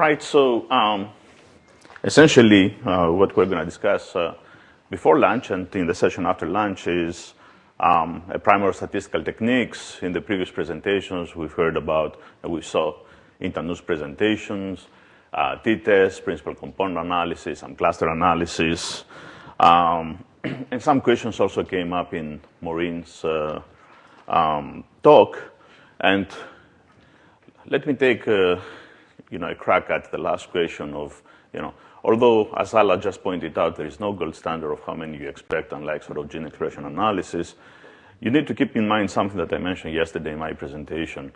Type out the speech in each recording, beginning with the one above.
right, so essentially what we're going to discuss before lunch and in the session after lunch is a primer of statistical techniques. In the previous presentations, we've heard about, we saw in Tanu's presentations, t-test, principal component analysis, some cluster analysis, and some questions also came up in Maureen's talk. And let me take a crack at the last question of, although as Ala just pointed out, there is no gold standard of how many you expect, unlike sort of gene expression analysis. You need to keep in mind something that I mentioned yesterday in my presentation,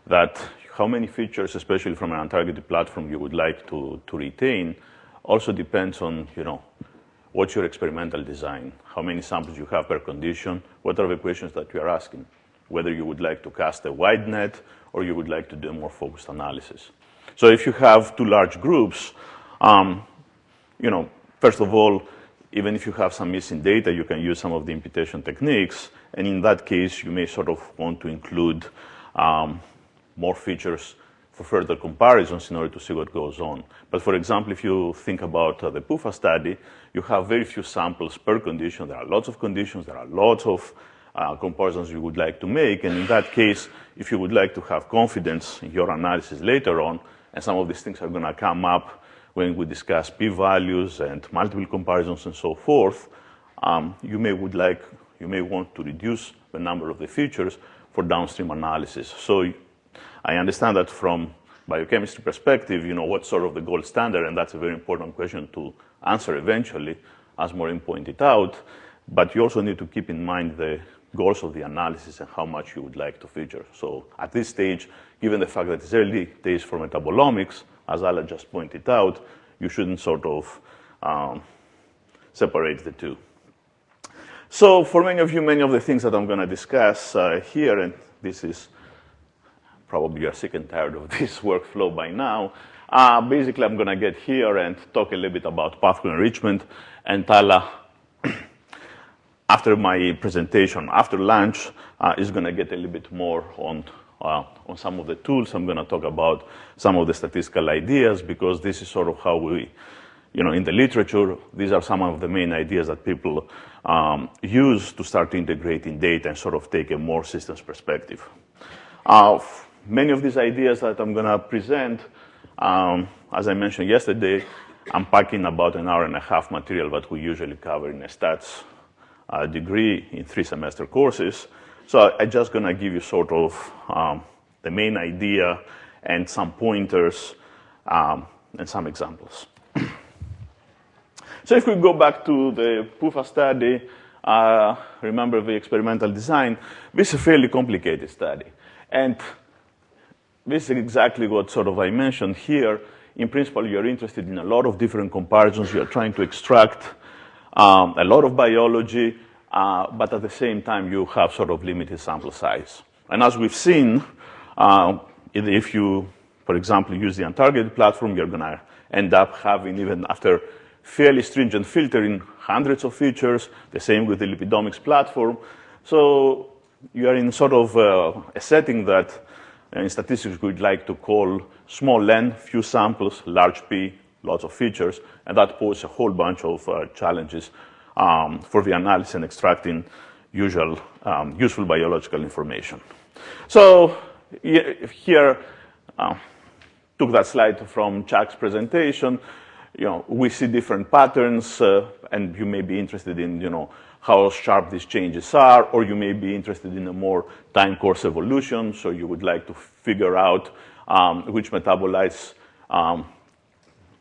that how many features, especially from an untargeted platform, you would like to retain also depends on, what's your experimental design, how many samples you have per condition, what are the questions that you are asking, whether you would like to cast a wide net or you would like to do a more focused analysis. So if you have two large groups, first of all, even if you have some missing data, you can use some of the imputation techniques. And in that case, you may sort of want to include more features for further comparisons in order to see what goes on. But for example, if you think about the PUFA study, you have very few samples per condition. There are lots of conditions. There are lots of comparisons you would like to make. And in that case, if you would like to have confidence in your analysis later on, and some of these things are going to come up when we discuss p-values and multiple comparisons and so forth, you may want to reduce the number of the features for downstream analysis. So I understand that from biochemistry perspective, what's sort of the gold standard, and that's a very important question to answer eventually, as Maureen pointed out. But you also need to keep in mind the goals of the analysis and how much you would like to feature. So at this stage, given the fact that it's early days for metabolomics, as Ala just pointed out, you shouldn't sort of separate the two. So for many of you, many of the things that I'm going to discuss here, and this is probably you're sick and tired of this workflow by now, basically I'm going to get here and talk a little bit about pathway enrichment, and Ala, after my presentation, after lunch, is going to get a little bit more on some of the tools. I'm going to talk about some of the statistical ideas, because this is sort of how we, in the literature, these are some of the main ideas that people use to start integrating data and sort of take a more systems perspective. Many of these ideas that I'm going to present, as I mentioned yesterday, I'm packing about an hour and a half material that we usually cover in a stats degree in 3-semester courses. So I'm just going to give you sort of the main idea and some pointers and some examples. So if we go back to the PUFA study, remember the experimental design, this is a fairly complicated study. And this is exactly what sort of I mentioned here. In principle, you're interested in a lot of different comparisons. You're trying to extract a lot of biology, but at the same time, you have sort of limited sample size. And as we've seen, if you, for example, use the untargeted platform, you're going to end up having, even after fairly stringent filtering, hundreds of features, the same with the lipidomics platform. So you are in sort of a setting that in statistics we'd like to call small n, few samples, large p, lots of features, and that poses a whole bunch of challenges for the analysis and extracting useful biological information. So here, took that slide from Chuck's presentation. We see different patterns, and you may be interested in, how sharp these changes are, or you may be interested in a more time course evolution. So you would like to figure out which metabolites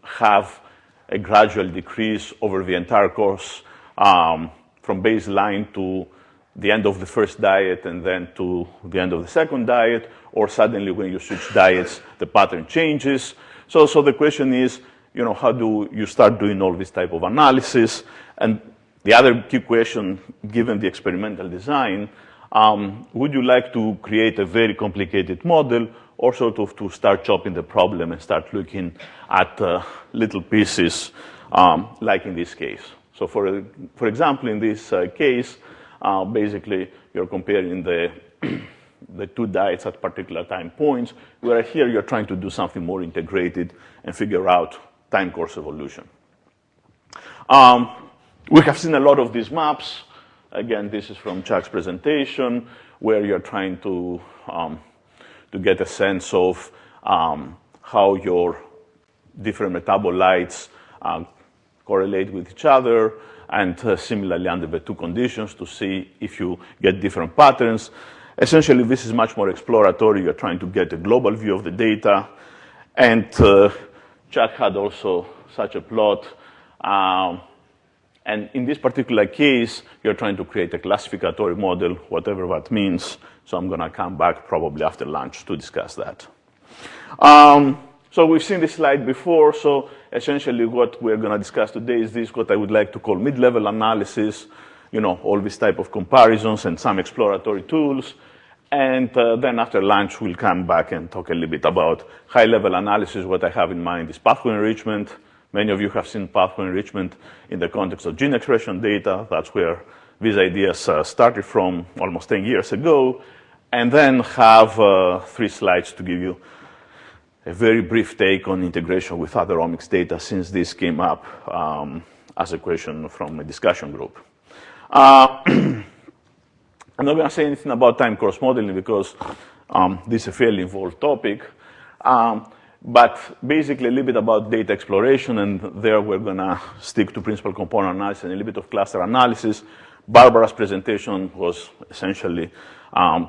have a gradual decrease over the entire course from baseline to the end of the first diet and then to the end of the second diet, or suddenly when you switch diets, the pattern changes. So the question is, how do you start doing all this type of analysis? And the other key question, given the experimental design, would you like to create a very complicated model, or sort of to start chopping the problem and start looking at little pieces, like in this case? So for example, in this case, basically you're comparing the the two diets at particular time points, where here you're trying to do something more integrated and figure out time course evolution. We have seen a lot of these maps. Again, this is from Chuck's presentation, where you're trying to get a sense of how your different metabolites correlate with each other, and similarly under the two conditions to see if you get different patterns. Essentially, this is much more exploratory. You're trying to get a global view of the data. And Chuck had also such a plot. And in this particular case, you're trying to create a classificatory model, whatever that means. So I'm going to come back probably after lunch to discuss that. So we've seen this slide before. So essentially what we're going to discuss today is this, what I would like to call mid-level analysis, all these type of comparisons and some exploratory tools. And then after lunch, we'll come back and talk a little bit about high-level analysis. What I have in mind is pathway enrichment. Many of you have seen pathway enrichment in the context of gene expression data. That's where these ideas started from almost 10 years ago. And then have 3 slides to give you a very brief take on integration with other omics data, since this came up as a question from a discussion group. I'm not going to say anything about time course modeling because this is a fairly involved topic. But basically a little bit about data exploration, and there we're going to stick to principal component analysis and a little bit of cluster analysis. Barbara's presentation was essentially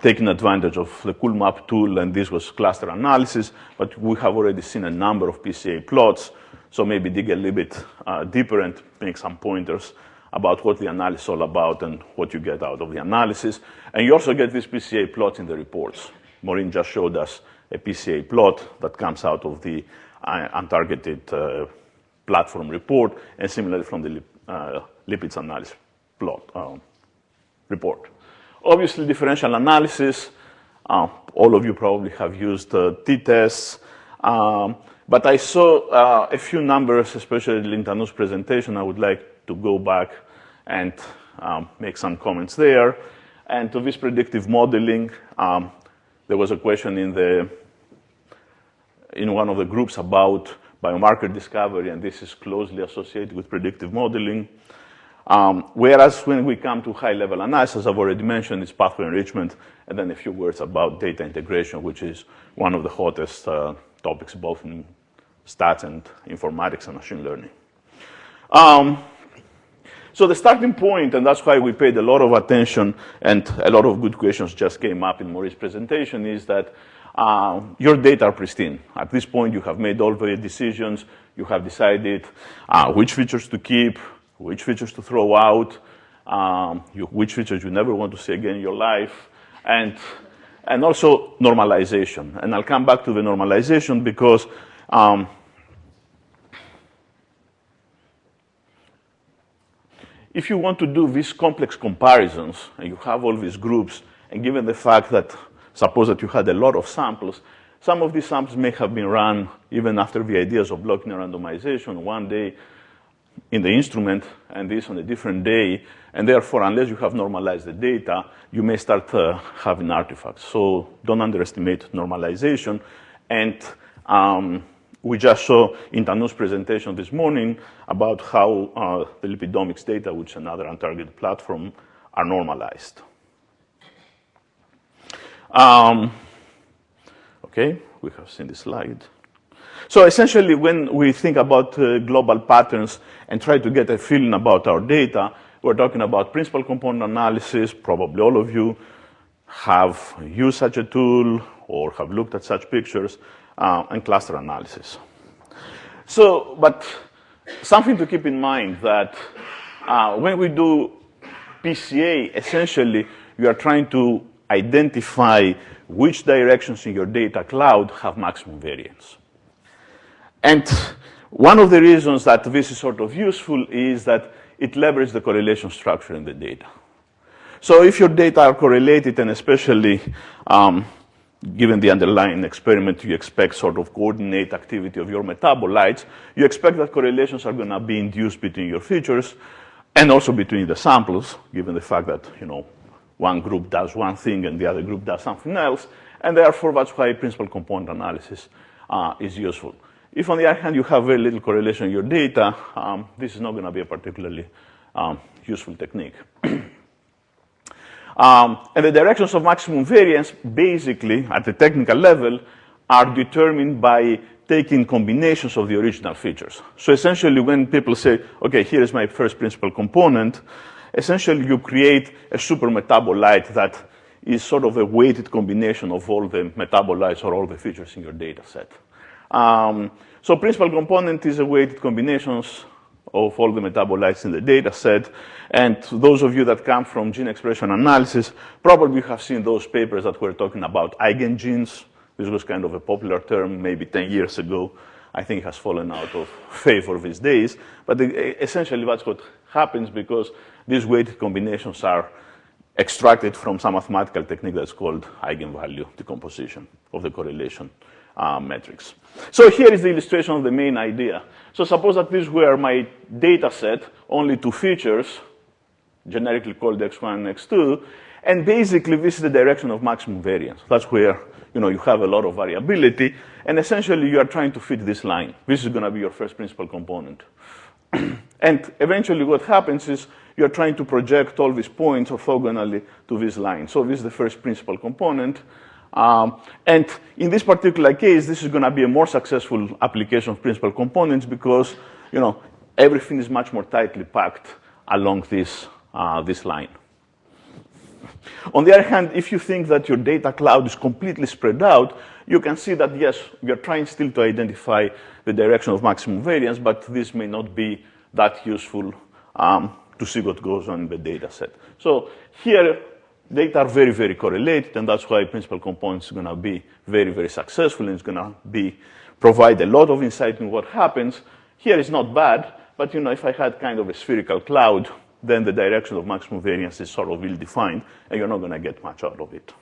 taking advantage of the CoolMap tool, and this was cluster analysis, but we have already seen a number of PCA plots, so maybe dig a little bit deeper and make some pointers about what the analysis is all about and what you get out of the analysis. And you also get these PCA plots in the reports. Maureen just showed us a PCA plot that comes out of the untargeted platform report, and similarly from the lipids analysis plot report. Obviously, differential analysis, all of you probably have used t-tests, but I saw a few numbers, especially in Tanu's presentation. I would like to go back and make some comments there. And to this predictive modeling, there was a question in one of the groups about biomarker discovery, and this is closely associated with predictive modeling. Whereas when we come to high-level analysis, I've already mentioned, it's pathway enrichment, and then a few words about data integration, which is one of the hottest topics both in stats and informatics and machine learning. So the starting point, and that's why we paid a lot of attention, and a lot of good questions just came up in Maurice's presentation, is that your data are pristine. At this point, you have made all the decisions. You have decided which features to keep, which features to throw out, which features you never want to see again in your life, and also normalization. And I'll come back to the normalization because if you want to do these complex comparisons, and you have all these groups, and given the fact that, suppose that you had a lot of samples, some of these samples may have been run even after the ideas of blocking randomization one day in the instrument, and this on a different day, and therefore, unless you have normalized the data, you may start having artifacts. So don't underestimate normalization. And we just saw in Tanu's presentation this morning about how the lipidomics data, which is another untargeted platform, are normalized. Okay, we have seen this slide. So essentially, when we think about global patterns and try to get a feeling about our data, we're talking about principal component analysis. Probably all of you have used such a tool or have looked at such pictures, and cluster analysis. So, but something to keep in mind that when we do PCA, essentially, you are trying to identify which directions in your data cloud have maximum variance. And one of the reasons that this is sort of useful is that it leverages the correlation structure in the data. So if your data are correlated, and especially given the underlying experiment, you expect sort of coordinate activity of your metabolites, you expect that correlations are going to be induced between your features and also between the samples, given the fact that, one group does one thing and the other group does something else. And therefore, that's why principal component analysis is useful. If, on the other hand, you have very little correlation in your data, this is not going to be a particularly useful technique. And the directions of maximum variance, basically, at the technical level, are determined by taking combinations of the original features. So essentially, when people say, OK, here is my first principal component, essentially, you create a super metabolite that is sort of a weighted combination of all the metabolites or all the features in your data set. So principal component is a weighted combinations of all the metabolites in the data set. And those of you that come from gene expression analysis probably have seen those papers that were talking about eigengenes. This was kind of a popular term maybe 10 years ago. I think it has fallen out of favor these days. But essentially, that's what happens because these weighted combinations are extracted from some mathematical technique that's called eigenvalue decomposition of the correlation metrics. So here is the illustration of the main idea. So suppose that these were my data set, only two features, generically called x1 and x2, and basically this is the direction of maximum variance. That's where you have a lot of variability, and essentially you are trying to fit this line. This is going to be your first principal component. And eventually what happens is you're trying to project all these points orthogonally to this line. So this is the first principal component. And in this particular case, this is going to be a more successful application of principal components because everything is much more tightly packed along this line. On the other hand, if you think that your data cloud is completely spread out, you can see that, yes, you're trying still to identify the direction of maximum variance, but this may not be that useful to see what goes on in the data set. So here, data are very, very correlated, and that's why principal components is going to be very, very successful, and it's going to provide a lot of insight in what happens. Here is not bad, but if I had kind of a spherical cloud, then the direction of maximum variance is sort of ill-defined, and you're not going to get much out of it.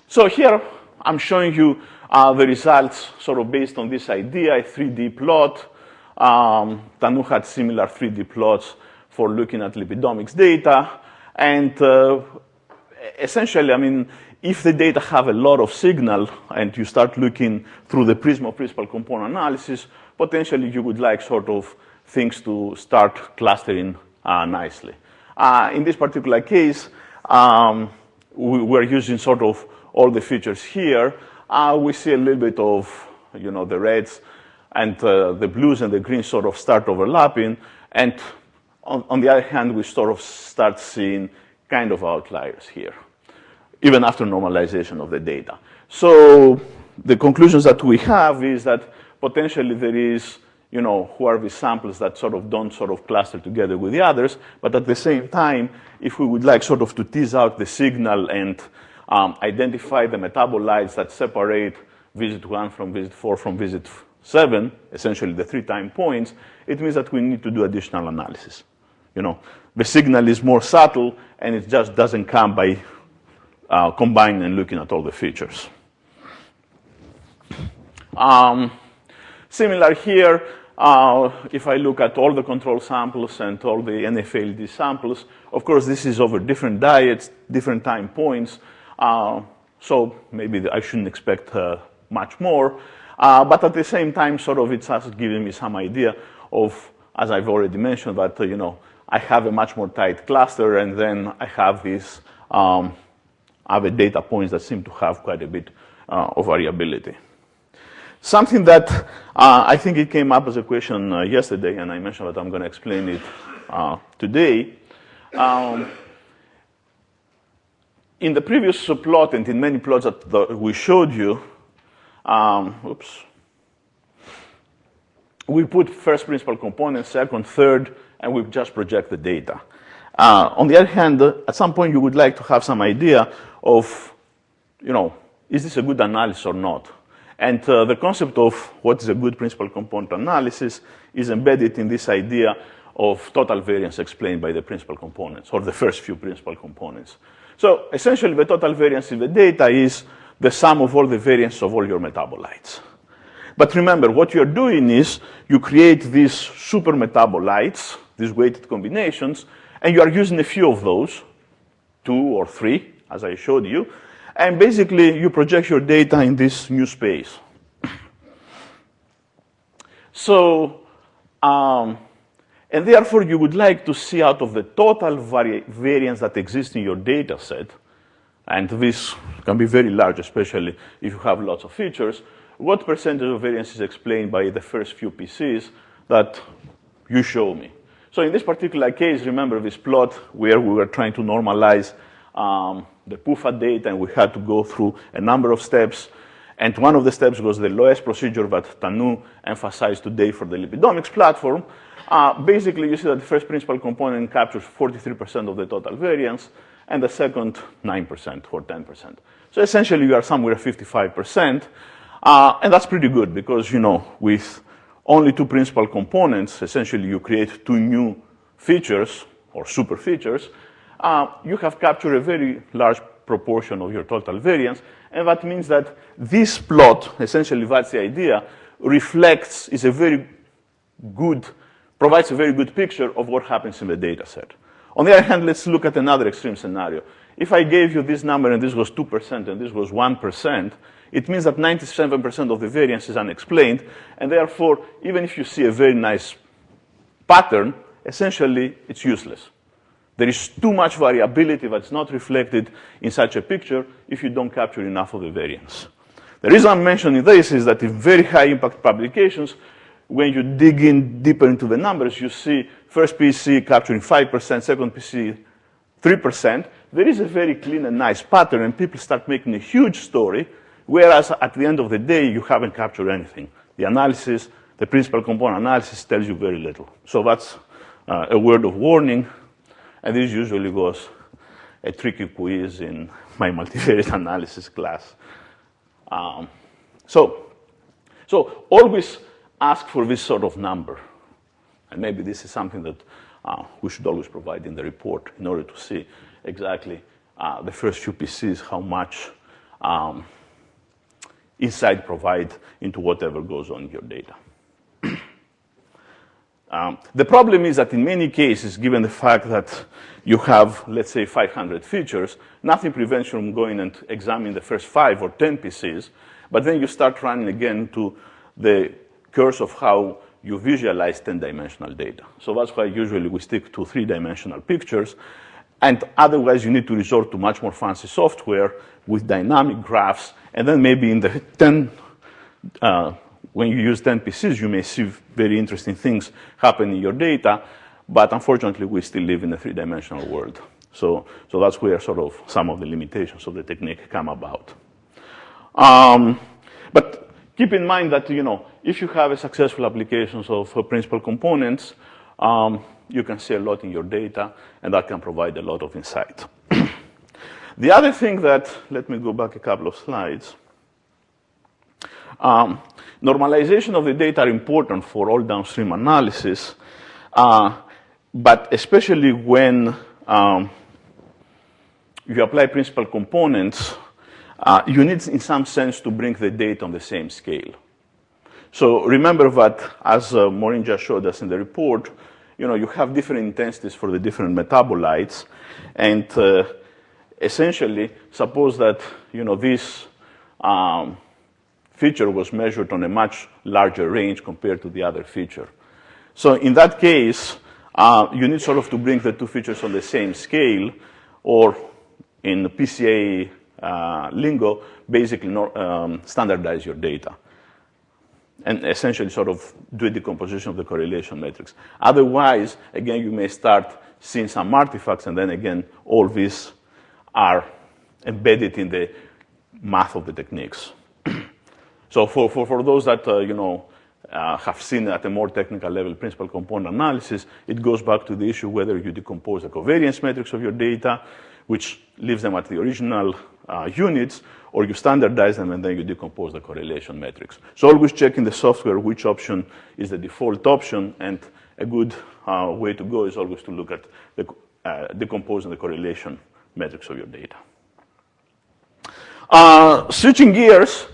So here, I'm showing you the results sort of based on this idea, a 3D plot. Tanu had similar 3D plots for looking at lipidomics data. And essentially, I mean, if the data have a lot of signal and you start looking through the prism of principal component analysis, potentially you would like sort of things to start clustering nicely. In this particular case, we're using sort of all the features here. We see a little bit of the reds and the blues and the greens sort of start overlapping. And on the other hand, we sort of start seeing kind of outliers here, even after normalization of the data. So the conclusions that we have is that potentially there is, who are these samples that sort of don't sort of cluster together with the others. But at the same time, if we would like sort of to tease out the signal and identify the metabolites that separate visit 1 from visit 4 from visit 7, essentially the 3 time points, it means that we need to do additional analysis. The signal is more subtle, and it just doesn't come by combining and looking at all the features. Similar here, if I look at all the control samples and all the NFLD samples, of course, this is over different diets, different time points. So maybe I shouldn't expect much more. But at the same time, sort of it's also giving me some idea of, as I've already mentioned, that I have a much more tight cluster, and then I have these other data points that seem to have quite a bit of variability. Something that I think it came up as a question yesterday, and I mentioned that I'm going to explain it today. In the previous plot and in many plots that we showed you, we put first principal component, second, third, and we just project the data. On the other hand, at some point you would like to have some idea of, is this a good analysis or not? And the concept of what is a good principal component analysis is embedded in this idea of total variance explained by the principal components, or the first few principal components. So essentially, the total variance in the data is the sum of all the variance of all your metabolites. But remember, what you're doing is you create these super metabolites, these weighted combinations, and you are using a few of those, 2 or 3, as I showed you, and basically you project your data in this new space. So, and therefore you would like to see out of the total variance that exists in your data set, and this can be very large, especially if you have lots of features, what percentage of variance is explained by the first few PCs that you show me. So in this particular case, remember this plot where we were trying to normalize the PUFA data, and we had to go through a number of steps. And one of the steps was the lowest procedure that Tanu emphasized today for the lipidomics platform. Basically, you see that the first principal component captures 43% of the total variance, and the second 9% or 10%. So essentially, you are somewhere 55%. And that's pretty good because, with only 2 principal components, essentially you create 2 new features or super features, you have captured a very large proportion of your total variance. And that means that this plot, essentially that's the idea, provides a very good picture of what happens in the data set. On the other hand, let's look at another extreme scenario. If I gave you this number and this was 2% and this was 1%, it means that 97% of the variance is unexplained, and therefore, even if you see a very nice pattern, essentially it's useless. There is too much variability that's not reflected in such a picture if you don't capture enough of the variance. The reason I'm mentioning this is that in very high impact publications, when you dig in deeper into the numbers, you see first PC capturing 5%, second PC 3%. There is a very clean and nice pattern, and people start making a huge story, whereas at the end of the day, you haven't captured anything. The analysis, the principal component analysis tells you very little. So that's a word of warning, and this usually was a tricky quiz in my multivariate analysis class. So always ask for this sort of number. And maybe this is something that we should always provide in the report in order to see exactly the first few PCs, how much insight provide into whatever goes on in your data. The problem is that in many cases, given the fact that you have, let's say, 500 features, nothing prevents you from going and examining the first 5 or 10 PCs, but then you start running again to the curse of how you visualize 10-dimensional data. So that's why usually we stick to 3-dimensional pictures, and otherwise you need to resort to much more fancy software with dynamic graphs, and then maybe in the when you use 10 PCs, you may see very interesting things happen in your data, but unfortunately, we still live in a 3-dimensional world. So that's where sort of some of the limitations of the technique come about. But keep in mind that, if you have a successful applications of principal components, you can see a lot in your data, and that can provide a lot of insight. The other thing that, let me go back a couple of slides. Normalization of the data are important for all downstream analysis, but especially when you apply principal components, you need, in some sense, to bring the data on the same scale. So remember that, as Maureen just showed us in the report, you have different intensities for the different metabolites, and essentially, suppose that this feature was measured on a much larger range compared to the other feature. So in that case, you need sort of to bring the 2 features on the same scale, or in PCA lingo, basically standardize your data, and essentially sort of do a decomposition of the correlation matrix. Otherwise, again, you may start seeing some artifacts, and then again, all these are embedded in the math of the techniques. So for those that have seen at a more technical level principal component analysis, it goes back to the issue whether you decompose the covariance matrix of your data, which leaves them at the original units, or you standardize them and then you decompose the correlation matrix. So always check in the software which option is the default option, and a good way to go is always to look at the decomposing the correlation matrix of your data. Switching gears,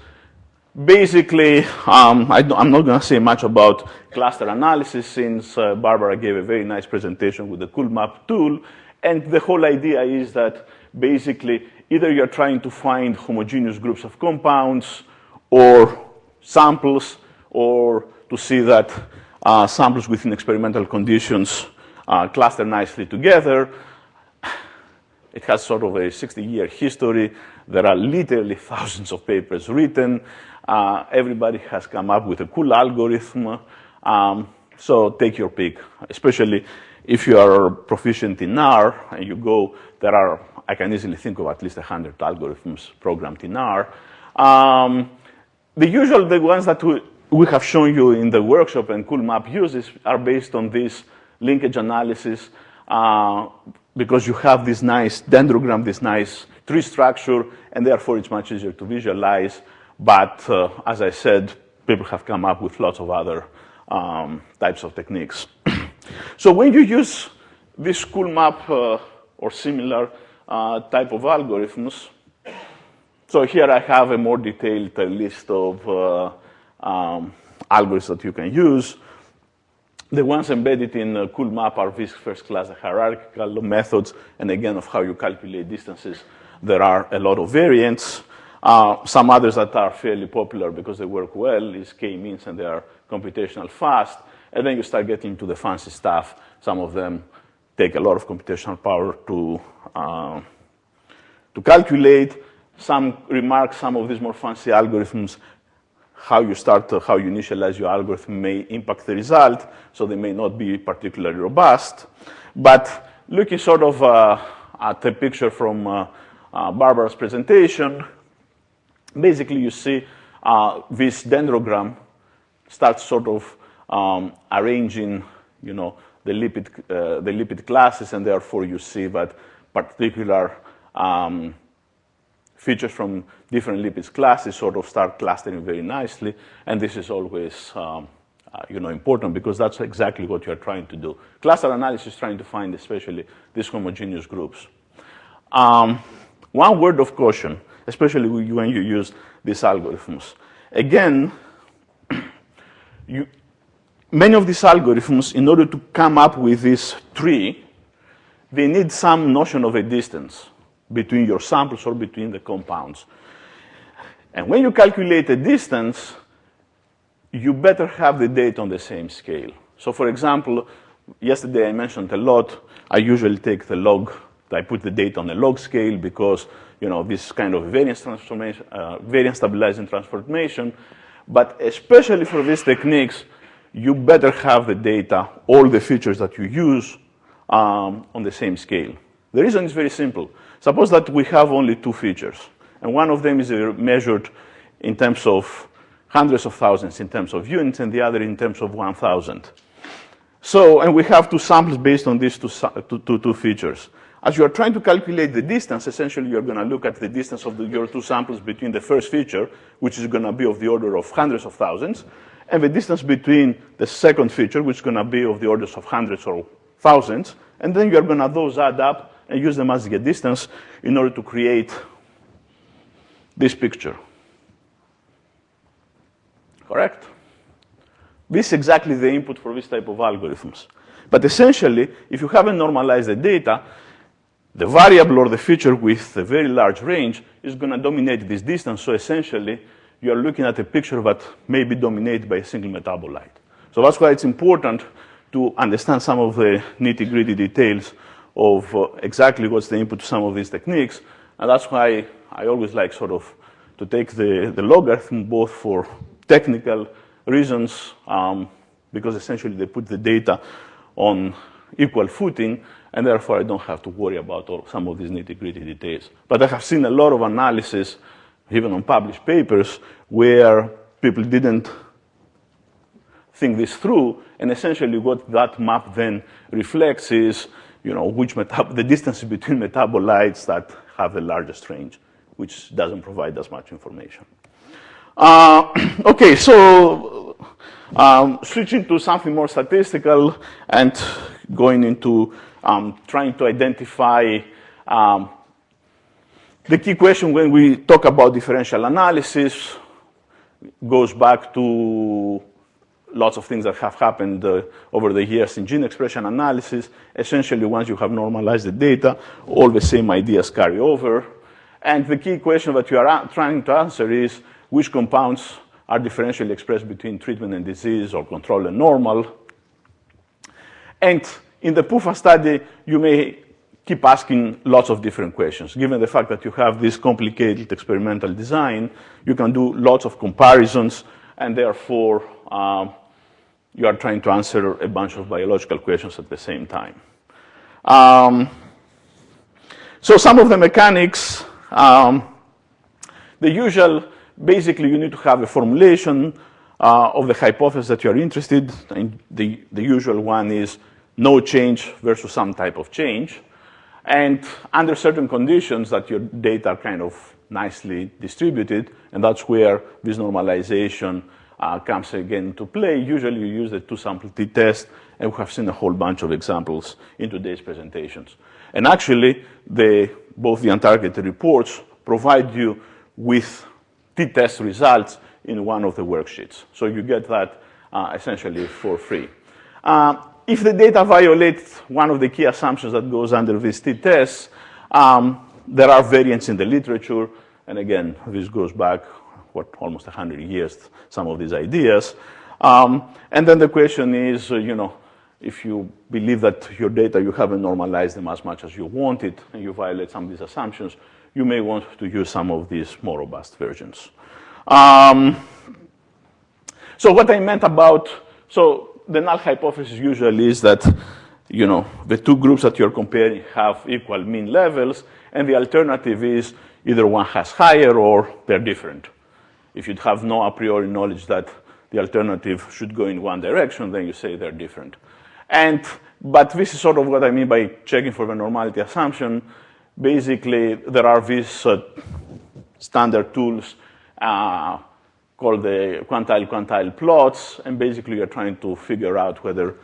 basically, I'm not going to say much about cluster analysis since Barbara gave a very nice presentation with the CoolMap tool. And the whole idea is that basically either you're trying to find homogeneous groups of compounds or samples, or to see that samples within experimental conditions cluster nicely together. It has sort of a 60-year history. There are literally thousands of papers written. Everybody has come up with a cool algorithm. So take your pick, especially if you are proficient in R and you go, I can easily think of at least 100 algorithms programmed in R. The ones that we have shown you in the workshop and CoolMap uses are based on this linkage analysis because you have this nice dendrogram, this nice tree structure, and therefore it's much easier to visualize. But as I said, people have come up with lots of other types of techniques. So when you use this CoolMap or similar type of algorithms, so here I have a more detailed list of algorithms that you can use. The ones embedded in CoolMap are these first-class hierarchical methods, and again, of how you calculate distances. There are a lot of variants. Some others that are fairly popular because they work well is k-means, and they are computational fast. And then you start getting to the fancy stuff. Some of them take a lot of computational power to calculate. Some remarks, some of these more fancy algorithms, how you initialize your algorithm may impact the result, so they may not be particularly robust. But looking sort of at the picture from Barbara's presentation, basically you see this dendrogram starts sort of arranging, the lipid classes, and therefore you see that particular features from different lipid classes sort of start clustering very nicely, and this is always important because that's exactly what you're trying to do. Cluster analysis is trying to find especially these homogeneous groups. One word of caution, especially when you use these algorithms. Again, many of these algorithms, in order to come up with this tree, they need some notion of a distance between your samples or between the compounds. And when you calculate a distance, you better have the data on the same scale. So for example, yesterday I mentioned a lot, I usually take the log, I put the data on a log scale because this kind of variance transformation, variance stabilizing transformation, but especially for these techniques, you better have the data, all the features that you use on the same scale. The reason is very simple. Suppose that we have only two features, and one of them is measured in terms of hundreds of thousands in terms of units, and the other in terms of 1,000. So, and we have two samples based on these two features. As you are trying to calculate the distance, essentially you're going to look at the distance of your two samples between the first feature, which is going to be of the order of hundreds of thousands, and the distance between the second feature, which is going to be of the orders of hundreds or thousands, and then you're going to those add up and use them as the distance in order to create this picture. Correct? This is exactly the input for this type of algorithms. But essentially, if you haven't normalized the data, the variable or the feature with a very large range is going to dominate this distance. So essentially, you are looking at a picture that may be dominated by a single metabolite. So that's why it's important to understand some of the nitty-gritty details of exactly what's the input to some of these techniques. And that's why I always like sort of to take the logarithm both for technical reasons, because essentially they put the data on equal footing, and therefore I don't have to worry about some of these nitty-gritty details. But I have seen a lot of analysis, even on published papers, where people didn't think this through, and essentially what that map then reflects is the distance between metabolites that have the largest range, which doesn't provide as much information. Okay, so switching to something more statistical and going into trying to identify the key question when we talk about differential analysis. goes back to lots of things that have happened over the years in gene expression analysis. Essentially, once you have normalized the data, all the same ideas carry over. And the key question that you are trying to answer is which compounds are differentially expressed between treatment and disease or control and normal. And in the PUFA study, you may keep asking lots of different questions. Given the fact that you have this complicated experimental design, you can do lots of comparisons, and therefore you are trying to answer a bunch of biological questions at the same time. So some of the mechanics, the usual, basically you need to have a formulation of the hypothesis that you are interested in. The usual one is no change versus some type of change. And under certain conditions that your data are kind of nicely distributed, and that's where this normalization comes again into play. Usually you use the two-sample t-test, and we have seen a whole bunch of examples in today's presentations. And actually, both the untargeted reports provide you with t-test results in one of the worksheets. So you get that essentially for free. If the data violates one of the key assumptions that goes under these t-tests, there are variants in the literature. And again, this goes back, almost 100 years, some of these ideas. And then the question is, if you believe that your data, you haven't normalized them as much as you want it, and you violate some of these assumptions, you may want to use some of these more robust versions. So what I meant about, the null hypothesis usually is that, the two groups that you're comparing have equal mean levels, and the alternative is either one has higher or they're different. If you'd have no a priori knowledge that the alternative should go in one direction, then you say they're different. But this is sort of what I mean by checking for the normality assumption. Basically, there are these standard tools called the quantile plots, and basically you're trying to figure out whether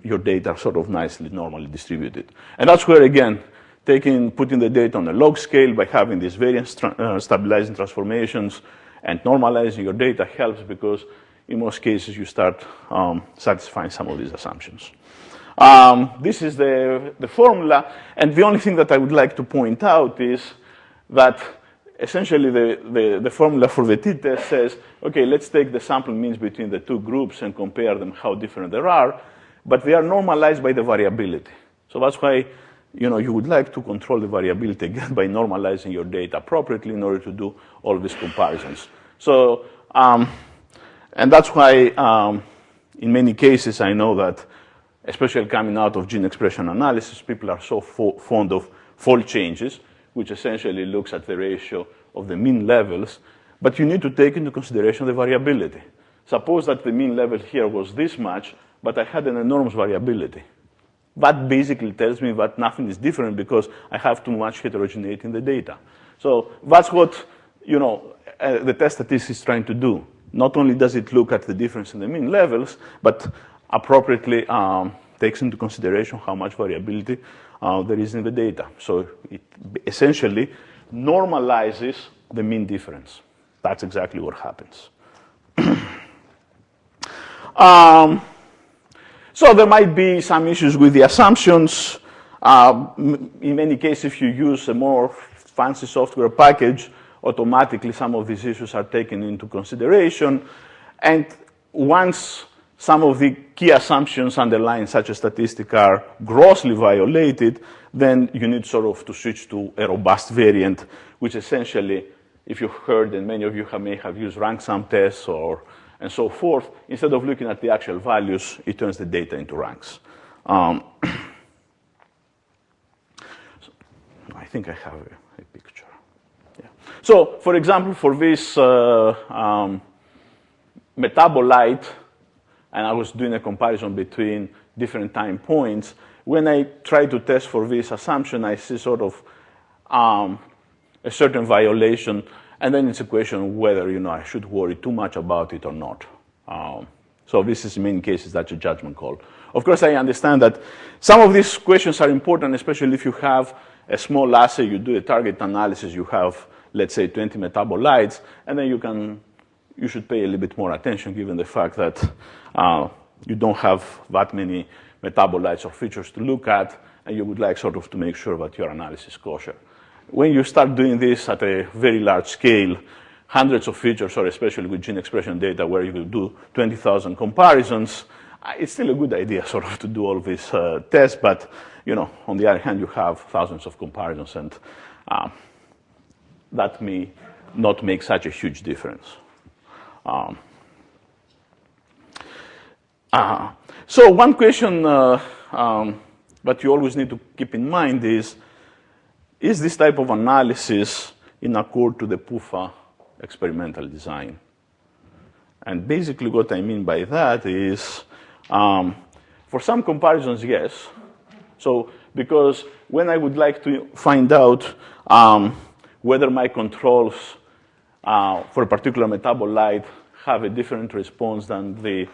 your data are sort of nicely normally distributed. And that's where, again, putting the data on a log scale by having these variance stabilizing transformations and normalizing your data helps, because in most cases you start satisfying some of these assumptions. This is the formula, and the only thing that I would like to point out is that essentially the formula for the t-test says, okay, let's take the sample means between the two groups and compare them, how different they are, but they are normalized by the variability. So that's why you would like to control the variability again by normalizing your data appropriately in order to do all these comparisons. So, and that's why in many cases I know that, especially coming out of gene expression analysis, people are so fond of fold changes, which essentially looks at the ratio of the mean levels, but you need to take into consideration the variability. Suppose that the mean level here was this much, but I had an enormous variability. That basically tells me that nothing is different because I have too much heterogeneity in the data. So that's what the test statistics is trying to do. Not only does it look at the difference in the mean levels, but appropriately takes into consideration how much variability there is in the data. So it essentially normalizes the mean difference. That's exactly what happens. So there might be some issues with the assumptions. In many cases, if you use a more fancy software package, automatically some of these issues are taken into consideration. And once some of the key assumptions underlying such a statistic are grossly violated, then you need sort of to switch to a robust variant, which essentially, if you've heard, and many of you may have used rank sum tests and so forth, instead of looking at the actual values, it turns the data into ranks. I think I have a picture. Yeah. So, for example, for this metabolite, and I was doing a comparison between different time points, when I try to test for this assumption, I see sort of a certain violation, and then it's a question whether I should worry too much about it or not. So this is in many cases that's a judgment call. Of course, I understand that some of these questions are important, especially if you have a small assay, you do a target analysis, you have, let's say, 20 metabolites, and then you can you should pay a little bit more attention given the fact that you don't have that many metabolites or features to look at, and you would like sort of to make sure that your analysis is kosher. When you start doing this at a very large scale, hundreds of features, or especially with gene expression data where you will do 20,000 comparisons, it's still a good idea sort of to do all these tests, but on the other hand, you have thousands of comparisons, and that may not make such a huge difference. So one question that you always need to keep in mind is this type of analysis in accord to the PUFA experimental design? And basically what I mean by that is, for some comparisons, yes. So because when I would like to find out whether my controls for a particular metabolite have a different response than the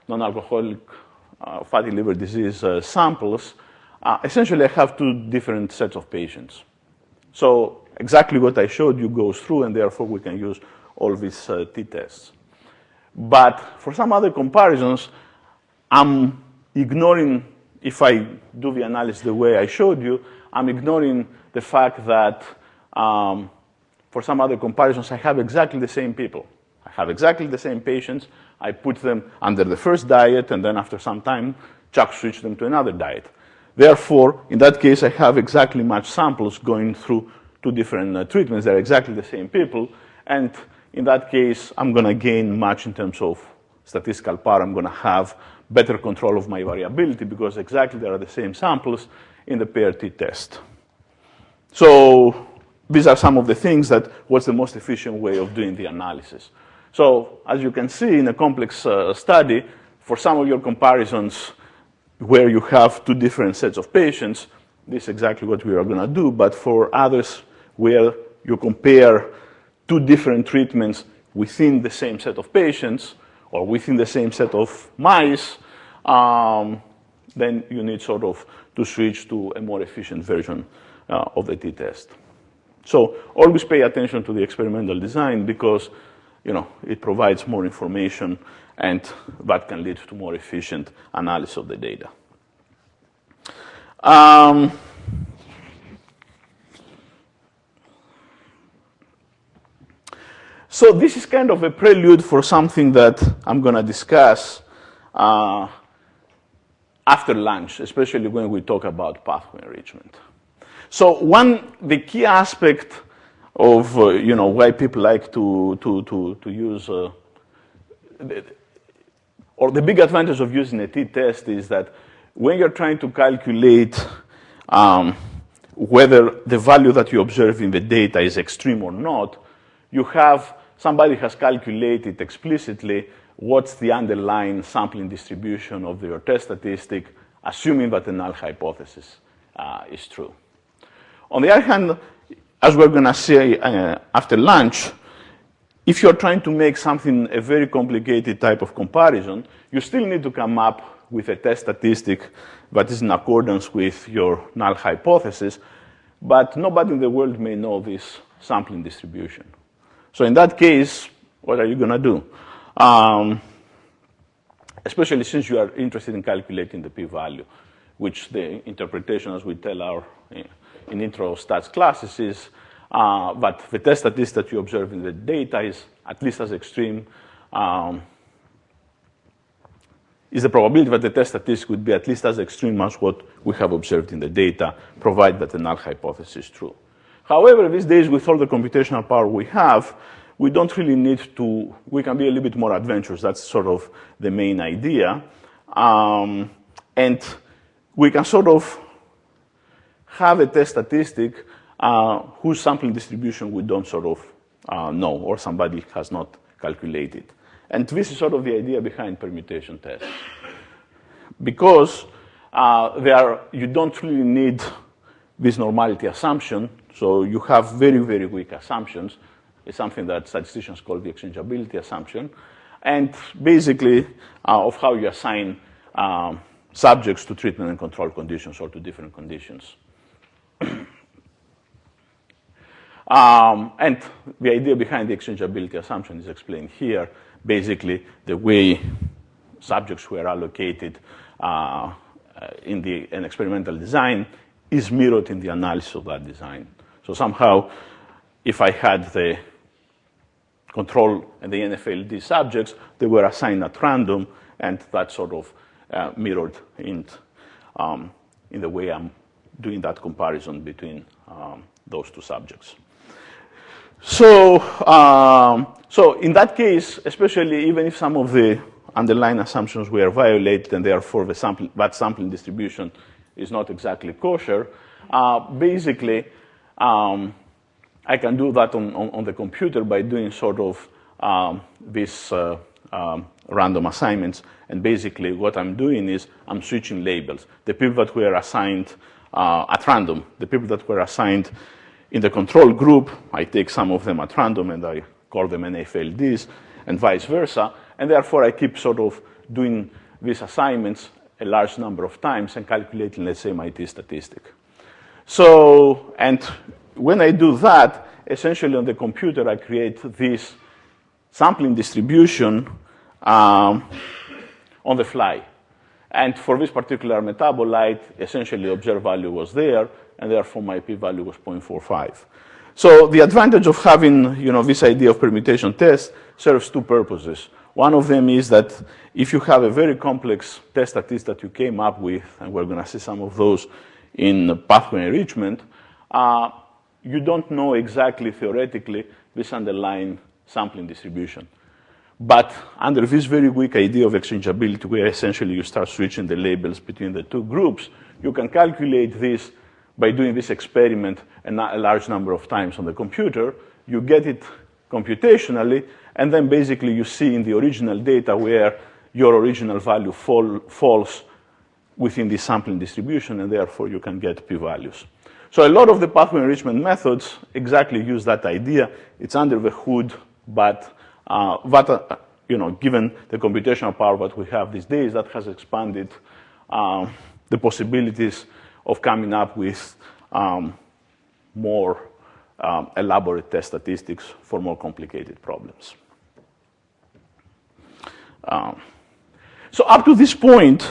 non-alcoholic fatty liver disease samples, essentially I have two different sets of patients. So exactly what I showed you goes through, and therefore we can use all these t-tests. But for some other comparisons, I'm ignoring, if I do the analysis the way I showed you, I'm ignoring the fact that for some other comparisons, I have exactly the same people. I have exactly the same patients. I put them under the first diet, and then after some time, switch them to another diet. Therefore, in that case, I have exactly matched samples going through two different treatments. They're exactly the same people. And in that case, I'm going to gain much in terms of statistical power. I'm going to have better control of my variability because exactly there are the same samples in the paired t-test. So these are some of the things that what's the most efficient way of doing the analysis. So as you can see in a complex study, for some of your comparisons where you have two different sets of patients, this is exactly what we are going to do. But for others where you compare two different treatments within the same set of patients or within the same set of mice, then you need sort of to switch to a more efficient version of the t-test. So always pay attention to the experimental design because it provides more information, and that can lead to more efficient analysis of the data. So this is kind of a prelude for something that I'm going to discuss after lunch, especially when we talk about pathway enrichment. So the key aspect of why people like to use, or the big advantage of using a t-test is that when you're trying to calculate whether the value that you observe in the data is extreme or not, somebody has calculated explicitly what's the underlying sampling distribution of your test statistic, assuming that the null hypothesis is true. On the other hand, as we're going to say after lunch, if you're trying to make something a very complicated type of comparison, you still need to come up with a test statistic that is in accordance with your null hypothesis, but nobody in the world may know this sampling distribution. So in that case, what are you going to do? Especially since you are interested in calculating the p-value, which the interpretation, as we tell in intro stats classes, is that the test statistic that you observe in the data is at least as extreme, is the probability that the test statistic would be at least as extreme as what we have observed in the data, provided that the null hypothesis is true. However, these days, with all the computational power we have, we don't really need to, we can be a little bit more adventurous. That's sort of the main idea. And we can sort of have a test statistic whose sampling distribution we don't sort of know, or somebody has not calculated. And this is sort of the idea behind permutation tests. Because you don't really need this normality assumption, so you have very, very weak assumptions. It's something that statisticians call the exchangeability assumption. And basically, of how you assign subjects to treatment and control conditions or to different conditions. And the idea behind the exchangeability assumption is explained here. Basically, the way subjects were allocated in an experimental design is mirrored in the analysis of that design. So somehow, if I had the control and the NFLD subjects, they were assigned at random, and that sort of mirrored in the way I'm doing that comparison between those two subjects. So, so in that case, especially even if some of the underlying assumptions were violated and therefore that sampling distribution is not exactly kosher, basically I can do that on the computer by doing sort of these random assignments. And basically what I'm doing is I'm switching labels. The people that were assigned at random, the people that were assigned in the control group, I take some of them at random and I call them NFLDs, and vice versa. And therefore, I keep sort of doing these assignments a large number of times and calculating, let's say, my t-statistic. So, and when I do that, essentially on the computer, I create this sampling distribution on the fly. And for this particular metabolite, essentially the observed value was there, and therefore my p-value was 0.45. So the advantage of having, this idea of permutation test serves two purposes. One of them is that if you have a very complex test statistic that you came up with, and we're going to see some of those in pathway enrichment, you don't know exactly theoretically this underlying sampling distribution. But under this very weak idea of exchangeability, where essentially you start switching the labels between the two groups, you can calculate this by doing this experiment a large number of times on the computer. You get it computationally, and then basically you see in the original data where your original value falls within the sampling distribution, and therefore you can get p-values. So a lot of the pathway enrichment methods exactly use that idea. It's under the hood, but given the computational power that we have these days, that has expanded the possibilities of coming up with more elaborate test statistics for more complicated problems. So up to this point,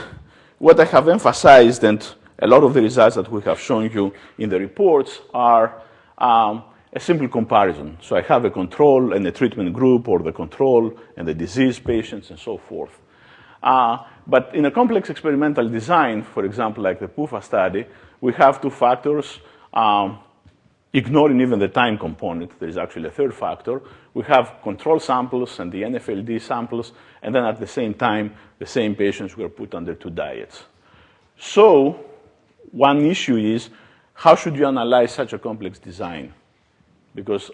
what I have emphasized, and a lot of the results that we have shown you in the reports, are a simple comparison. So I have a control and a treatment group, or the control and the disease patients, and so forth. But in a complex experimental design, for example, like the PUFA study, we have two factors. Ignoring even the time component, there is actually a third factor. We have control samples and the NFLD samples, and then at the same time, the same patients were put under two diets. So one issue is, how should you analyze such a complex design? Because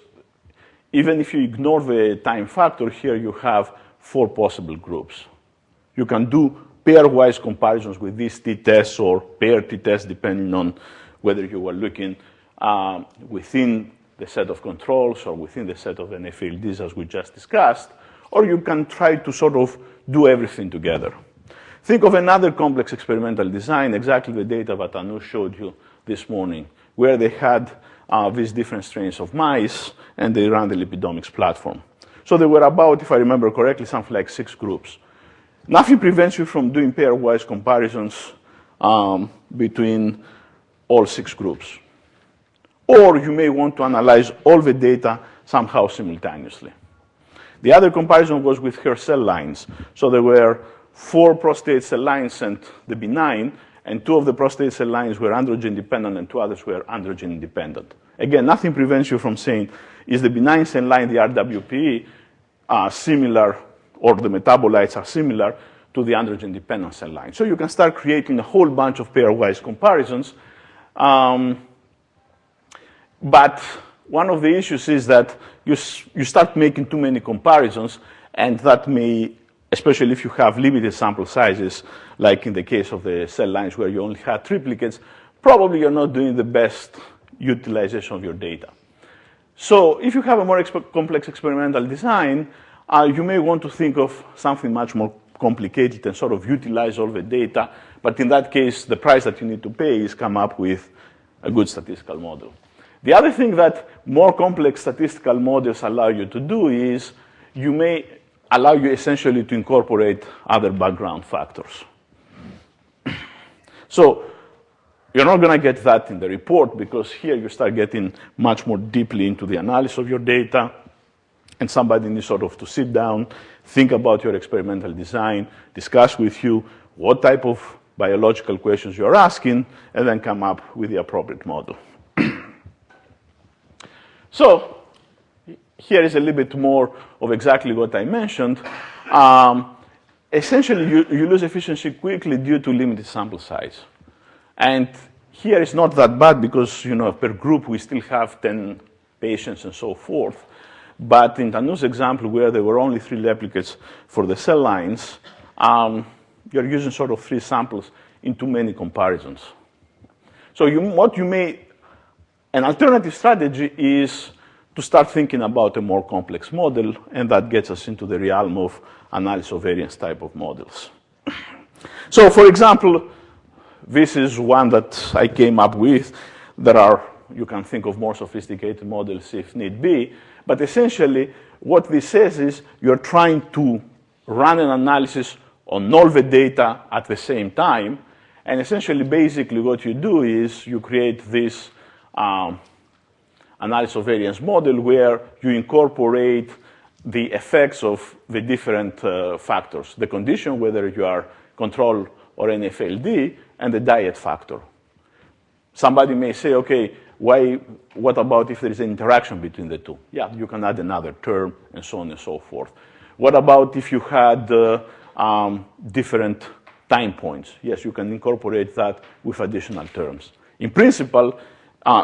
even if you ignore the time factor, here you have 4 possible groups. You can do pairwise comparisons with these t-tests or pair t-tests, depending on whether you were looking within the set of controls or within the set of NFLDs, as we just discussed, or you can try to sort of do everything together. Think of another complex experimental design, exactly the data that Anu showed you this morning, where they had these different strains of mice, and they ran the lipidomics platform. So there were about, if I remember correctly, something like 6 groups. Nothing prevents you from doing pairwise comparisons between all 6 groups. Or you may want to analyze all the data somehow simultaneously. The other comparison was with her cell lines. So there were 4 prostate cell lines sent the benign, and 2 of the prostate cell lines were androgen dependent and 2 others were androgen independent. Again, nothing prevents you from saying, is the benign cell line, the RWPE, similar, or the metabolites are similar to the androgen dependent cell line. So you can start creating a whole bunch of pairwise comparisons. But one of the issues is that you start making too many comparisons, and that may, especially if you have limited sample sizes, like in the case of the cell lines where you only had triplicates, probably you're not doing the best utilization of your data. So if you have a more complex experimental design, you may want to think of something much more complicated and sort of utilize all the data. But in that case, the price that you need to pay is come up with a good statistical model. The other thing that more complex statistical models allow you to do is you may allow you essentially to incorporate other background factors. So you're not going to get that in the report because here you start getting much more deeply into the analysis of your data, and somebody needs sort of to sit down, think about your experimental design, discuss with you what type of biological questions you're asking, and then come up with the appropriate model. So here is a little bit more of exactly what I mentioned. Essentially, you lose efficiency quickly due to limited sample size. And here it's not that bad because, per group we still have 10 patients and so forth. But in Tanu's example, where there were only 3 replicates for the cell lines, you're using sort of 3 samples in too many comparisons. So an alternative strategy is to start thinking about a more complex model, and that gets us into the realm of analysis of variance type of models. So, for example, this is one that I came up with. You can think of more sophisticated models if need be, but essentially what this says is you're trying to run an analysis on all the data at the same time, and essentially basically what you do is you create this analysis of variance model where you incorporate the effects of the different factors, the condition, whether you are control or NFLD, and the diet factor. Somebody may say, okay, what about if there is an interaction between the two? Yeah, you can add another term, and so on and so forth. What about if you had different time points? Yes, you can incorporate that with additional terms. In principle,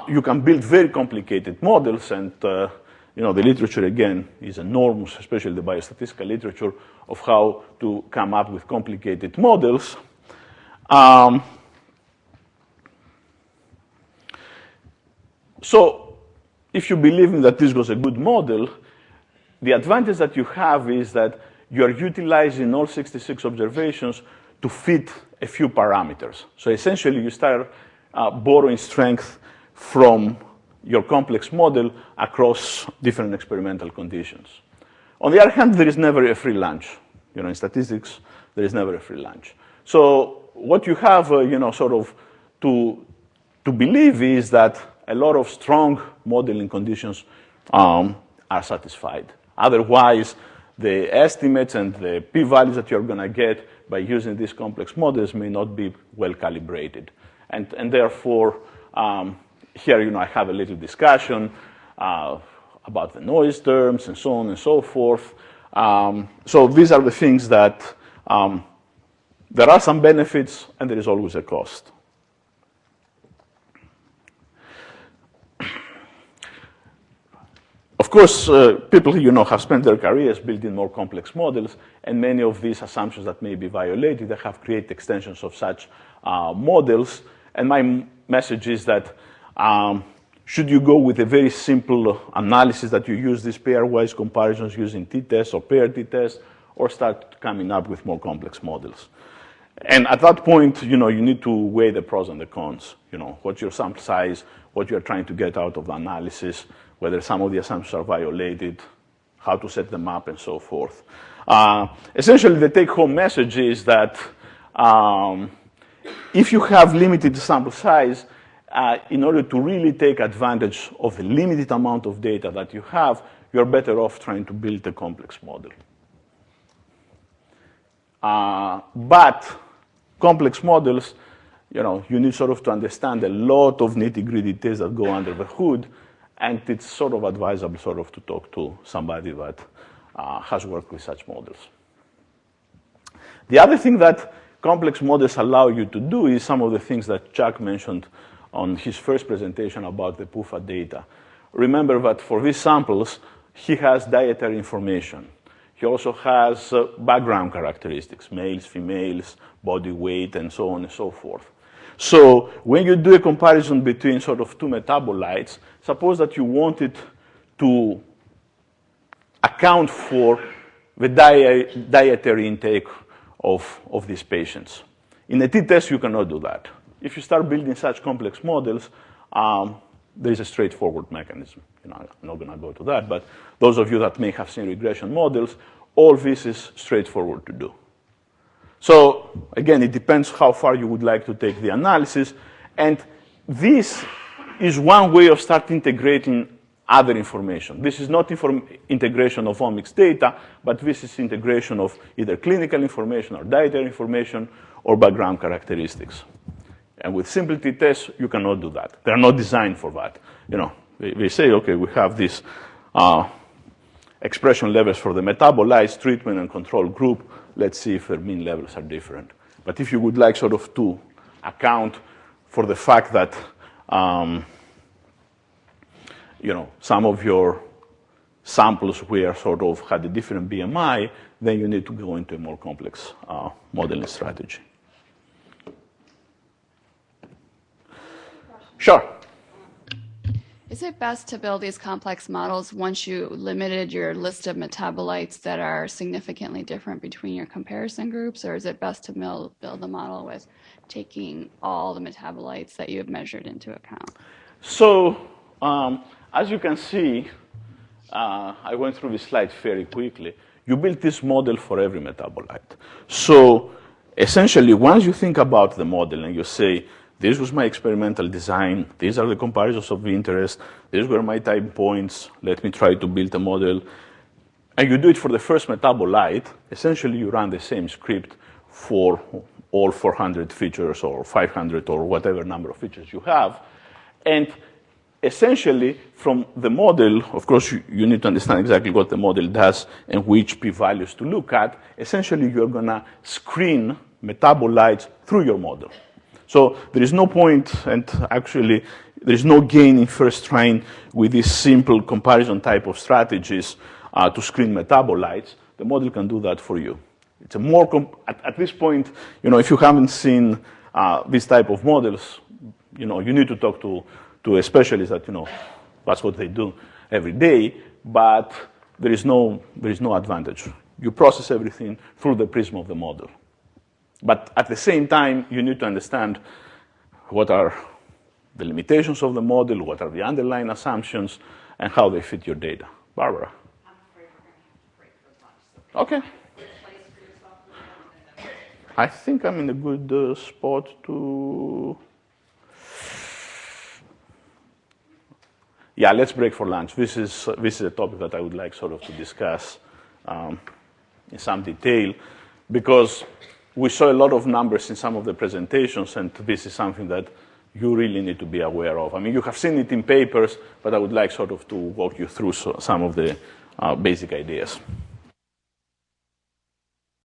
you can build very complicated models, and the literature, again, is enormous, especially the biostatistical literature, of how to come up with complicated models. So if you believe that this was a good model, the advantage that you have is that you are utilizing all 66 observations to fit a few parameters. So essentially, you start borrowing strength from your complex model across different experimental conditions. On the other hand, there is never a free lunch. In statistics, there is never a free lunch. So what you have, sort of to believe is that a lot of strong modeling conditions are satisfied. Otherwise, the estimates and the p-values that you're going to get by using these complex models may not be well calibrated. And therefore, here, I have a little discussion about the noise terms and so on and so forth. So these are the things that there are some benefits, and there is always a cost. Of course, people, have spent their careers building more complex models, and many of these assumptions that may be violated, they have created extensions of such models. And my message is that should you go with a very simple analysis that you use these pairwise comparisons using t-tests or pair t-tests, or start coming up with more complex models? And at that point, you need to weigh the pros and the cons. What's your sample size, what you're trying to get out of the analysis, whether some of the assumptions are violated, how to set them up, and so forth. Essentially, the take-home message is that if you have limited sample size, in order to really take advantage of the limited amount of data that you have, you're better off trying to build a complex model. But complex models, you need sort of to understand a lot of nitty-gritty details that go under the hood, and it's sort of advisable sort of to talk to somebody that has worked with such models. The other thing that complex models allow you to do is some of the things that Chuck mentioned on his first presentation about the PUFA data. Remember that for these samples, he has dietary information. He also has background characteristics, males, females, body weight, and so on and so forth. So when you do a comparison between sort of two metabolites, suppose that you wanted to account for the dietary intake of these patients. In a t-test, you cannot do that. If you start building such complex models, there is a straightforward mechanism. You know, I'm not going to go to that, but those of you that may have seen regression models, all this is straightforward to do. So again, it depends how far you would like to take the analysis, and this is one way of start integrating other information. This is not integration of omics data, but this is integration of either clinical information or dietary information or background characteristics. And with simple t-tests, you cannot do that. They're not designed for that. You know, they say, okay, we have these expression levels for the metabolites, treatment and control group. Let's see if their mean levels are different. But if you would like sort of to account for the fact that you know, some of your samples were sort of had a different BMI, then you need to go into a more complex modeling strategy. Sure. Is it best to build these complex models once you limited your list of metabolites that are significantly different between your comparison groups, or is it best to build the model with taking all the metabolites that you have measured into account? So as you can see, I went through this slide very quickly. You built this model for every metabolite. So essentially, once you think about the model and you say, this was my experimental design, these are the comparisons of interest, these were my time points, let me try to build a model, and you do it for the first metabolite, essentially you run the same script for all 400 features or 500 or whatever number of features you have. And essentially, from the model, of course, you need to understand exactly what the model does and which p-values to look at. Essentially, you're going to screen metabolites through your model. So there is no point, and actually, there is no gain in first trying with these simple comparison type of strategies to screen metabolites. The model can do that for you. It's a more, at this point, you know, if you haven't seen this type of models, you know, you need to talk to a specialist that, you know, that's what they do every day, but there is no advantage. You process everything through the prism of the model. But at the same time, you need to understand what are the limitations of the model, what are the underlying assumptions, and how they fit your data. Barbara? I'm afraid we're going to have to break for lunch. So Okay. I think I'm in a good spot to... Yeah, let's break for lunch. This is a topic that I would like sort of to discuss in some detail, because we saw a lot of numbers in some of the presentations, and this is something that you really need to be aware of. I mean, you have seen it in papers, but I would like sort of to walk you through some of the basic ideas.